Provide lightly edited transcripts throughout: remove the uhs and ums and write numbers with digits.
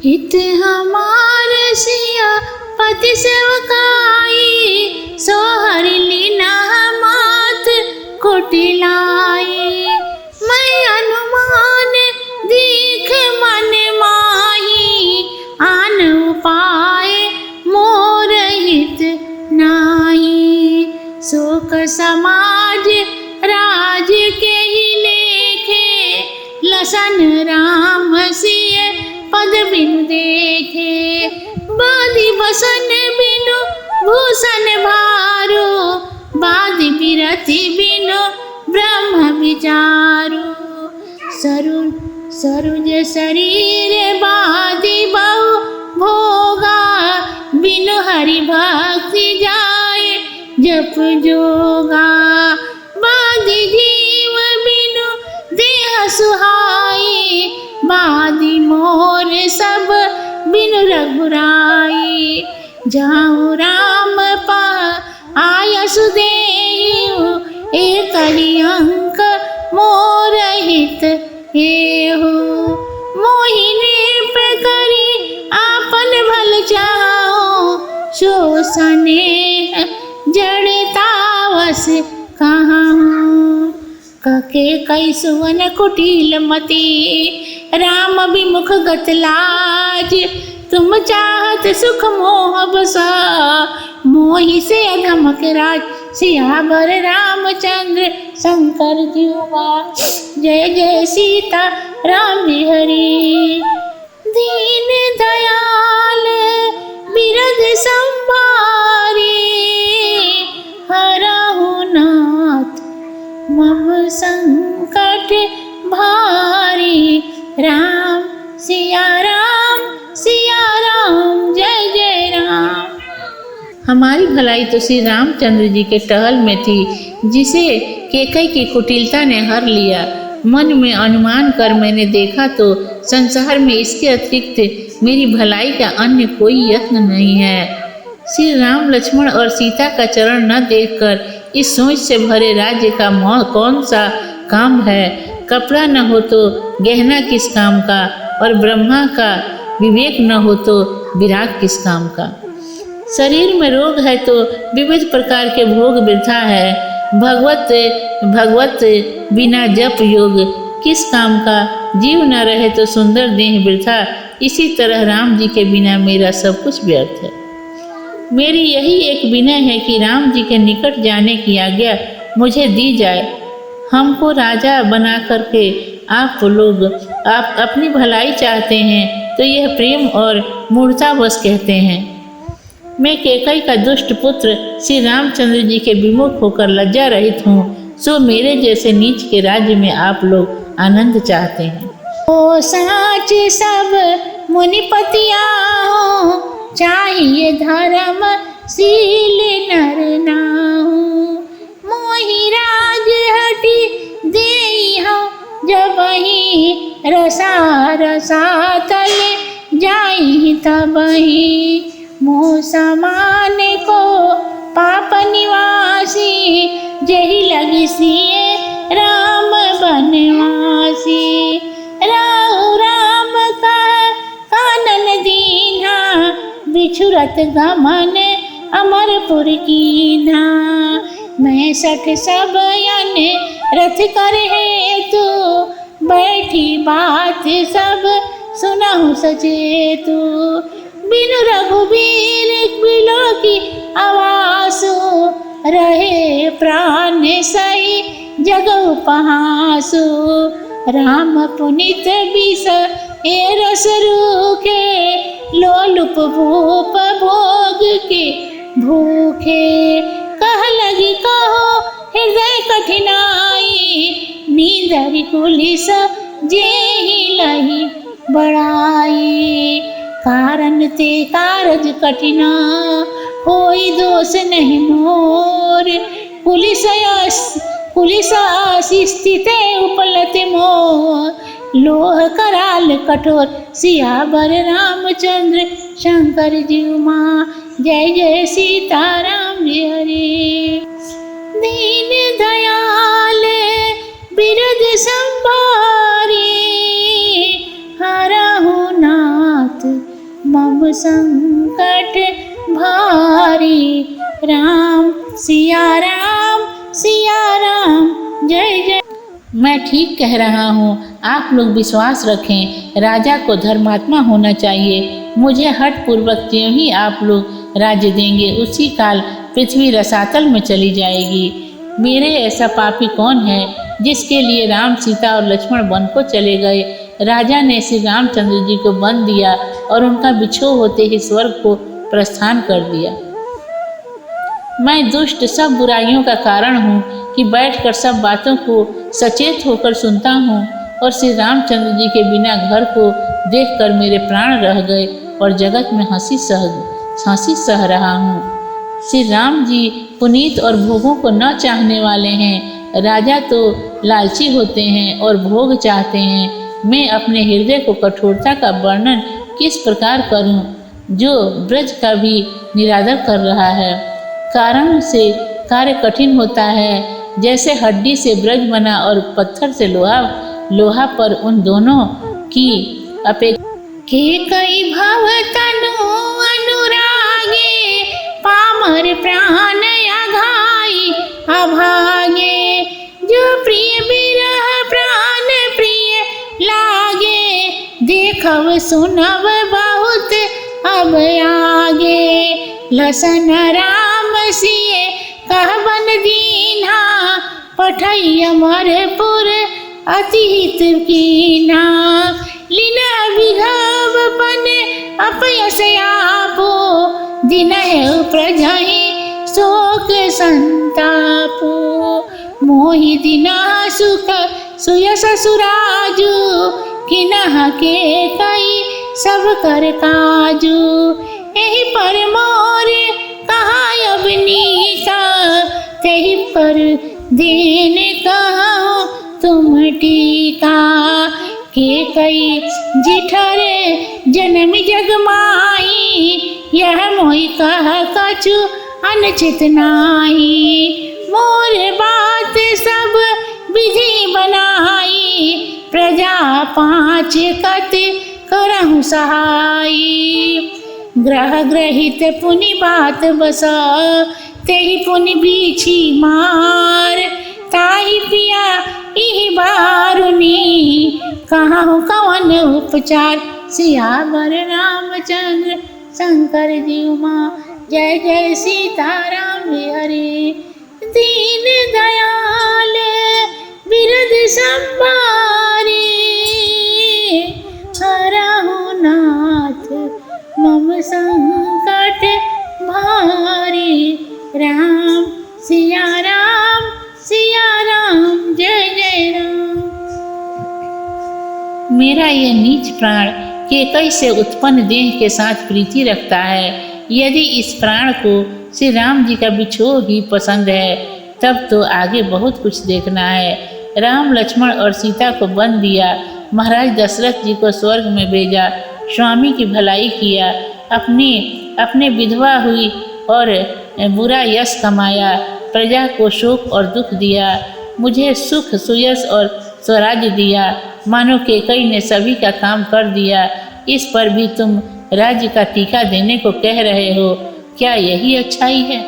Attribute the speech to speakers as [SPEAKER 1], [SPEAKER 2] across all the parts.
[SPEAKER 1] हित हमार सिया पति सेवकाई, सोहर लीना मात कुटिलाई। मैं अनुमान दीख मन माही, आन उपाय मोर हित नाही। शोक समाज राज के ही लेखे, लसन राम सिय पद बिनु देखे। बादी बसन बिनु भूषण भारो, बादी बिरति बिनु ब्रह्म विचारो। सरुज शरीर बादी बहु भोगा, बिनु हरि भक्ति जाए जप जोगा। बादी जीव बिनु देह सुहाई, बादी मोर सब बिनु रघुराई। जाऊँ राम पा आयसु देहु, एक ही अंक मोर हित हेहु। मोहिनी पे करी आपन भल चाहो, सो स्नेह जड़तावस कहाँ। कके कई सुवन कुटिल मति, राम विमुख गत लाज। तुम चाहत सुख मोह बसा, मोहि से अधमक राज। सियावर रामचंद्र शंकर जीवा, जय जय सीता राम हरि। दीन दयाल बिरद संभारी, हरहु नाथ मम संकट भारी। राम सिया राम जय जय राम। हमारी भलाई तो श्री रामचंद्र जी के टहल में थी, जिसे केकई की कुटिलता ने हर लिया। मन में अनुमान कर मैंने देखा तो संसार में इसके अतिरिक्त मेरी भलाई का अन्य कोई यत्न नहीं है। श्री राम लक्ष्मण और सीता का चरण न देखकर इस सोच से भरे राज्य का कौन सा काम है। कपड़ा न हो तो गहना किस काम का, और ब्रह्मा का विवेक न हो तो विराग किस काम का। शरीर में रोग है तो विविध प्रकार के भोग वृथा है। भगवत बिना जप योग किस काम का। जीव न रहे तो सुंदर देह वृथा, इसी तरह राम जी के बिना मेरा सब कुछ व्यर्थ है। मेरी यही एक विनय है कि राम जी के निकट जाने की आज्ञा मुझे दी जाए। हमको राजा बना करके आप अपनी भलाई चाहते हैं तो यह प्रेम और मूर्तावश कहते हैं। मैं केकई का दुष्ट पुत्र श्री रामचंद्र जी के विमुख होकर लज्जा रहित हूँ, सो मेरे जैसे नीच के राज्य में आप लोग आनंद चाहते हैं। ओ साच सब मुनिपतिया हो, चाहिए धर्म शील नर नाहु। मोहि राज हटि देई हो, जब ही रसा तले जाई तबही। मोह समान को पाप निवासी, जही लगी सिए राम बनवासी। राहु राम का कानन दीन्हा, बिछुरत गमन अमरपुर कीन्हा। मैं सठ सब यन रथ कर हेतु, बैठी बात सब सुनहु सचेतु। बिनु रघुबीर बिलो की आवासु, रहे प्राण सही जग उपहासु। राम पुनित विष ए रस रूखे, लोलुप भूप भोग के भूखे। कह लगी कहो हृदय कठिनाई, नींदरि कुलिस जेहि लही बड़ाई। कारण ते कारज कठिना, कोई दोष नहीं मोर। पुलिस स्थित उपलत मोर। लोह कराल कठोर, सियावर रामचंद्र शंकर जीव माँ। जय जय सीता राम हरि। दीन दयाल बिरद संभारी, हरहु नाथ मम संकट भारी। राम सिया राम जय जय। मैं ठीक कह रहा हूँ, आप लोग विश्वास रखें, राजा को धर्मात्मा होना चाहिए। मुझे हठ पूर्वक ज्यों ही आप लोग राज्य देंगे उसी काल पृथ्वी रसातल में चली जाएगी। मेरे ऐसा पापी कौन है जिसके लिए राम सीता और लक्ष्मण वन को चले गए। राजा ने श्री रामचंद्र जी को बंद दिया और उनका बिछोह होते ही स्वर्ग को प्रस्थान कर दिया। मैं दुष्ट सब बुराइयों का कारण हूँ कि बैठकर सब बातों को सचेत होकर सुनता हूँ और श्री रामचंद्र जी के बिना घर को देखकर मेरे प्राण रह गए और जगत में हंसी सह रहा हूँ। श्री राम जी पुनीत और भोगों को न चाहने वाले हैं। राजा तो लालची होते हैं और भोग चाहते हैं। मैं अपने हृदय को कठोरता का वर्णन किस प्रकार करूं, जो ब्रज का भी निरादर कर रहा है। कारण से कार्य कठिन होता है, जैसे हड्डी से ब्रज बना और पत्थर से लोहा पर उन दोनों की अपेक्षा। के कई भव तनु अनुरागे, पामर प्राण अघाई अभागे। जो प्रिय बिरह प्राण प्रिय लागे, देखव सुनव बहुत अब आगे। लसन राम सिए कहबन दीन्हा, पठई अमरपुर अति हित कीन्हा। लीना विघव पन अपयस आपो, दिनहि प्रजहि शोक संतापो। मोहि दिना सुख सुयस सुराजु, किन्ह के कई सब कर काजू। एहि पर मोर कहा अब नीता, तेहि पर देन कहो तुम टीका। के कई जिठर जन्म जग माही, यह मोहि कह कछु अनुचित नाहि। मोर बात सब विधि बनाई, प्रजा पाँच कत करहु सहाई। ग्रह ग्रहित पुनि बात बसा, तेहि पुनि बीछी मार। ताहि पिया इहि बारुनी, कहूँ कवन उपचार। सियावर रामचंद्र शंकर जी उमा, जय जय सीताराम हरि। दीन दयाल बिरद संभारी, हरहु नाथ मम संकट भारी। राम सिया राम जय जय राम। मेरा यह नीच प्राण केकई से उत्पन्न देह के साथ प्रीति रखता है। यदि इस प्राण को श्री राम जी का बिछोह ही पसंद है, तब तो आगे बहुत कुछ देखना है। राम लक्ष्मण और सीता को बंद दिया, महाराज दशरथ जी को स्वर्ग में भेजा, स्वामी की भलाई किया, अपने विधवा हुई और बुरा यश कमाया, प्रजा को शोक और दुख दिया, मुझे सुख सुयश और स्वराज्य दिया। मानो केकई ने सभी का काम कर दिया, इस पर भी तुम राज्य का टीका देने को कह रहे हो। क्या यही अच्छाई है?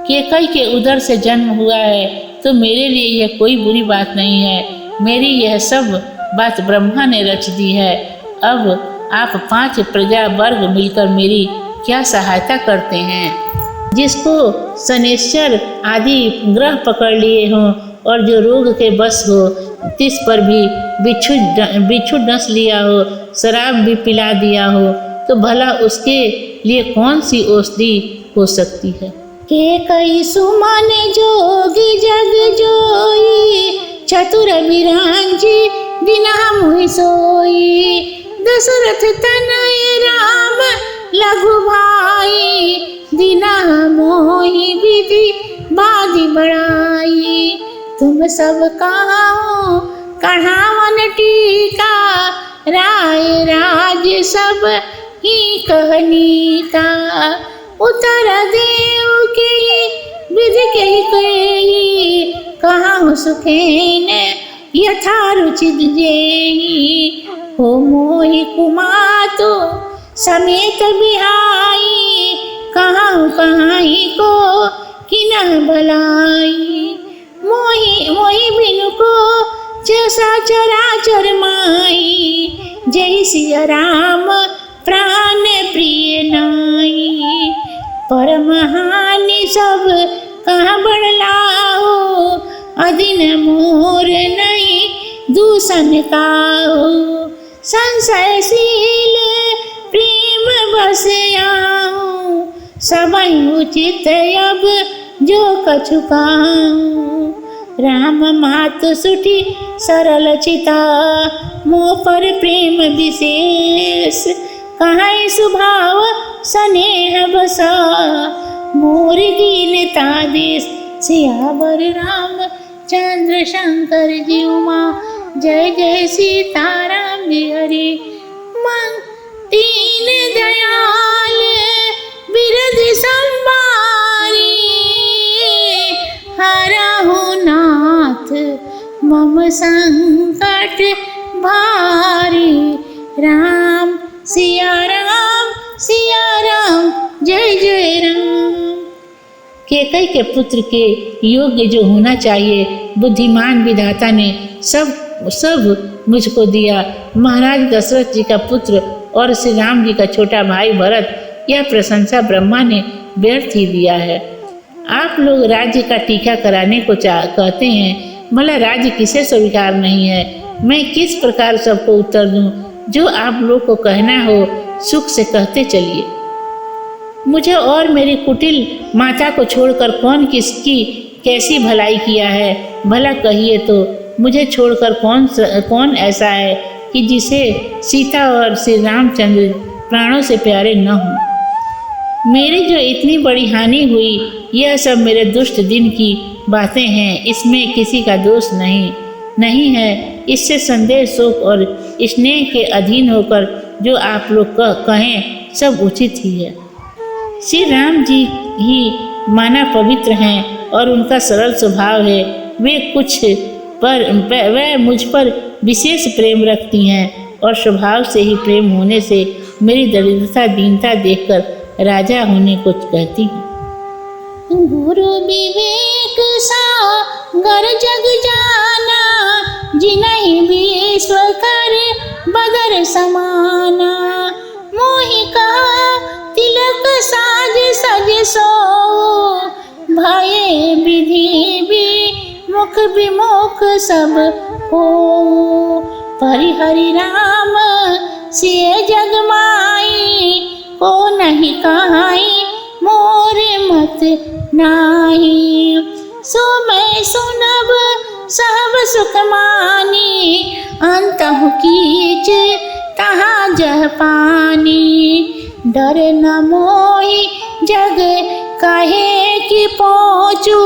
[SPEAKER 1] केकई के उदर से जन्म हुआ है तो मेरे लिए यह कोई बुरी बात नहीं है। मेरी यह सब बात ब्रह्मा ने रच दी है। अब आप 5 प्रजा वर्ग मिलकर मेरी क्या सहायता करते हैं? जिसको शनैश्चर आदि ग्रह पकड़ लिए हों और जो रोग के बस हो, तिस पर भी बिच्छू डस लिया हो, शराब भी पिला दिया हो, तो भला उसके लिए कौन सी औषधि हो सकती है? के कई सुमन जोगी जग जोई, चतुर विरंजी दिना मुहि सोई। दशरथ तनय राम लघु भाई, दिना मोहि विधि बाधी बढ़ाई। तुम सब कहाओ कढ़ावन टीका, राय राज सब ही कहनी का। उतर देव के विधि के कहाँ सुखेन यथा रुचित जेहि। हो मोहि कुमातो समेत बिहाई, कहाँ कहाई को किना भलाई। मोहि मोहि बिनु को जैसा चराचर माई, जय सिया राम प्राण प्रिय नाई। परमहानि सब कहाँ बढ़लाओ, अदिन मोर नहीं दूषण काओ। संशयशील प्रेम बस आऊं, सबई उचित अब जो कछु काऊं। राम मात सुठी सरल चिता, मोह पर प्रेम विशेष। कहाँ स्वभाव स्नेह बसा, मोर दीनता देश। सियावर राम चंद्र शंकर जी उमा, जय जय सीताराम जी हरि। दीन दयाल बिरध संभारी, हरहु नाथ मम संकट भारी। राम सिया राम जय जय राम। कैकेयी के पुत्र के योग्य जो होना चाहिए, बुद्धिमान विधाता ने सब मुझको दिया। महाराज दशरथ जी का पुत्र और श्री राम जी का छोटा भाई भरत, यह प्रशंसा ब्रह्मा ने व्यर्थ ही दिया है। आप लोग राज्य का टीका कराने को कहते हैं, भला राज्य किसे स्वीकार नहीं है। मैं किस प्रकार सबको उत्तर दूं? जो आप लोग को कहना हो सुख से कहते चलिए। मुझे और मेरी कुटिल माता को छोड़कर कौन किसकी कैसी भलाई किया है, भला कहिए तो। मुझे छोड़कर कौन ऐसा है कि जिसे सीता और श्री रामचंद्र प्राणों से प्यारे न हों। मेरी जो इतनी बड़ी हानि हुई, यह सब मेरे दुष्ट दिन की बातें हैं। इसमें किसी का दोष नहीं है। इससे संदेह शोक और स्नेह के अधीन होकर जो आप लोग कहें सब उचित ही है। श्री राम जी ही माना पवित्र हैं और उनका सरल स्वभाव है। वे मुझ पर विशेष प्रेम रखती हैं और स्वभाव से ही प्रेम होने से मेरी दरिद्रता दीनता देखकर राजा होने को कहती हैं। गुरु विवेक सागर जग जाना, जिन्हीं विश्व कर बदर समाना। मोहि कहा तिलक साज सज सो, भये विधि मुख विमुख सब हो। परिहरि राम सिय जग माई, को नहीं कहाई मोर मत नाही। सो मैं सुनब सब सुख मानी, अंतहु कीच तहाँ जह पानी। डर न मोहि जग कहे कि पहुँचू,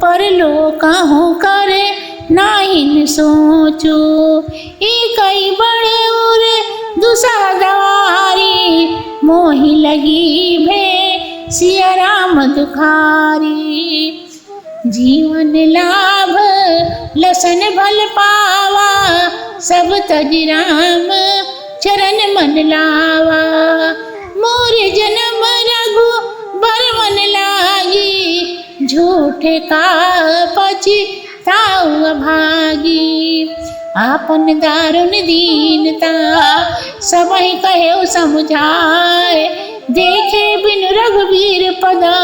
[SPEAKER 1] पर लोकहु करे नाहिन सोचू। एकई बड़े उर दुसादारी, मोहि लगी भे सिया राम दुखारी। जीवन लाभ लसन भल पावा, सब तज राम चरण मन लावा। मोर जन्म रघु बर मन लागी, झूठे का पछताऊ भागी। आपन दारुण दीनता सबहि कहे समझाए, देखे बिन रघुवीर पदा,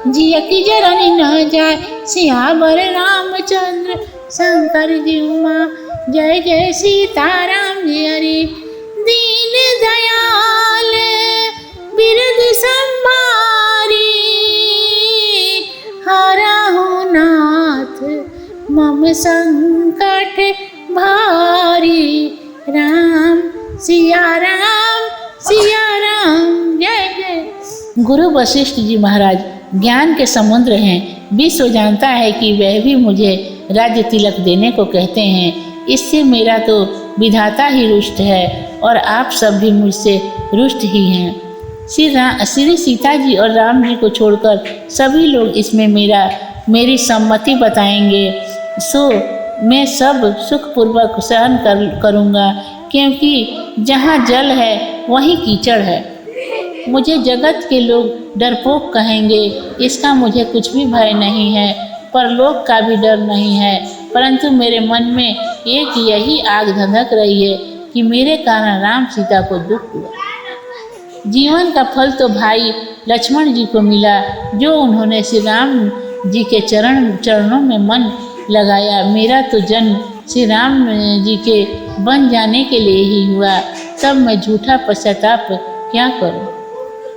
[SPEAKER 1] जिय की जरनी न जाए। सियावर रामचंद्र शंकर जी उमा, जय जय सीताराम जी हरि। दीन दयाल बिरध संभारी, हरहु नाथ मम संकट भारी। राम सिया राम जय जय। गुरु वशिष्ठ जी महाराज ज्ञान के समुद्र हैं। विश्व जानता है कि वह भी मुझे राज्य तिलक देने को कहते हैं। इससे मेरा तो विधाता ही रुष्ट है और आप सब भी मुझसे रुष्ट ही हैं। श्री सीता जी और राम जी को छोड़कर सभी लोग इसमें मेरी सम्मति बताएंगे, सो मैं सब सुखपूर्वक सहन करूँगा, क्योंकि जहाँ जल है वही कीचड़ है। मुझे जगत के लोग डरपोक कहेंगे, इसका मुझे कुछ भी भय नहीं है, परलोक का भी डर नहीं है, परंतु मेरे मन में एक यही आग धधक रही है कि मेरे कारण राम सीता को दुख हुआ। जीवन का फल तो भाई लक्ष्मण जी को मिला, जो उन्होंने श्री राम जी के चरणों में मन लगाया। मेरा तो जन्म श्री राम जी के बन जाने के लिए ही हुआ, तब मैं झूठा पश्चाताप क्या करूं?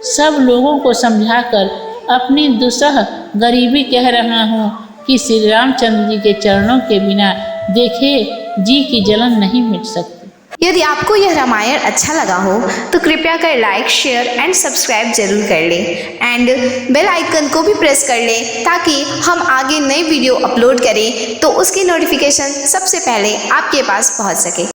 [SPEAKER 1] सब लोगों को समझाकर अपनी दुसह गरीबी कह रहा हूँ कि श्री रामचंद्र जी के चरणों के बिना देखे जी की जलन नहीं मिट सकती।
[SPEAKER 2] यदि आपको यह रामायण अच्छा लगा हो तो कृपया कर लाइक, शेयर एंड सब्सक्राइब जरूर कर लें एंड बेल आइकन को भी प्रेस कर लें ताकि हम आगे नई वीडियो अपलोड करें तो उसकी नोटिफिकेशन सबसे पहले आपके पास पहुंच सके।